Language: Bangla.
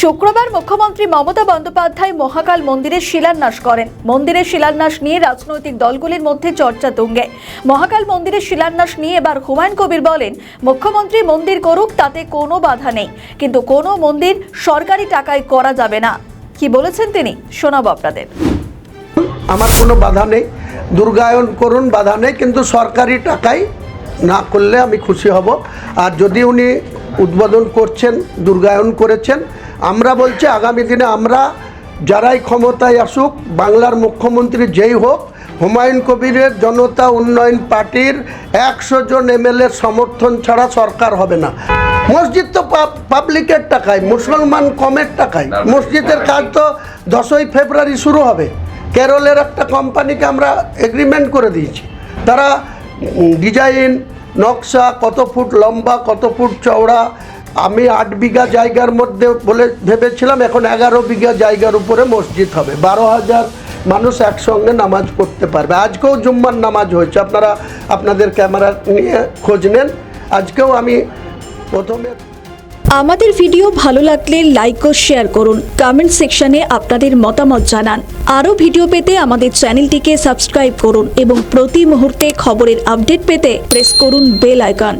শুক্রবার মুখ্যমন্ত্রী মমতা বন্দ্যোপাধ্যায় মহাকাল মন্দিরের শিলান্যাস করেন। মন্দিরের শিলান্যাস নিয়ে রাজনৈতিক দলগুলির মধ্যে চর্চা তুঙ্গে। মহাকাল মন্দিরের শিলান্যাস নিয়ে এবার হুমায়ুন কবির বলেন, মুখ্যমন্ত্রী মন্দির করুক, তাতে কোনো বাধা নেই, কিন্তু কোনো মন্দির সরকারি টাকায় করা যাবে না। কি বলেছেন তিনি, শোনাবো আপনাদের। আমার কোনো বাধা নেই, দুর্গায়ন করুন, বাধা নেই, কিন্তু সরকারি টাকায় না করলে আমি খুশি হব। আর যদি উনি উদ্বোধন করছেন, দুর্গায়ন করেছেন, আমরা বলছি আগামী দিনে আমরা যারাই ক্ষমতায় আসুক, বাংলার মুখ্যমন্ত্রী যেই হোক, হুমায়ুন কবিরের জনতা উন্নয়ন পার্টির 100 জন এমএলএর সমর্থন ছাড়া সরকার হবে না। মসজিদ তো পাবলিকের টাকায়, মুসলমান কমের টাকায়। মসজিদের কাজ তো 10ই ফেব্রুয়ারি শুরু হবে। কেরলের একটা কোম্পানিকে আমরা এগ্রিমেন্ট করে দিয়েছি, তারা ডিজাইন নকশা, কত ফুট লম্বা, কত ফুট চওড়া, আমি 8 বিঘা জায়গার মধ্যে বলে ভেবেছিলাম, এখন 11 বিঘা জায়গার উপরে মসজিদ হবে। 12,000 মানুষ একসঙ্গে নামাজ পড়তে পারবে। আজকেও জুম্মার নামাজ হয়েছে, আপনারা আপনাদের ক্যামেরা নিয়ে খোঁজ নেন। আজকেও আমি প্রথমে আমাদের ভিডিও ভালো লাগলে লাইক ও শেয়ার করুন, কমেন্ট সেকশনে আপনাদের মতামত জানান। আরও ভিডিও পেতে আমাদের চ্যানেলটিকে সাবস্ক্রাইব করুন এবং প্রতি মুহূর্তে খবরের আপডেট পেতে প্রেস করুন বেল আইকন।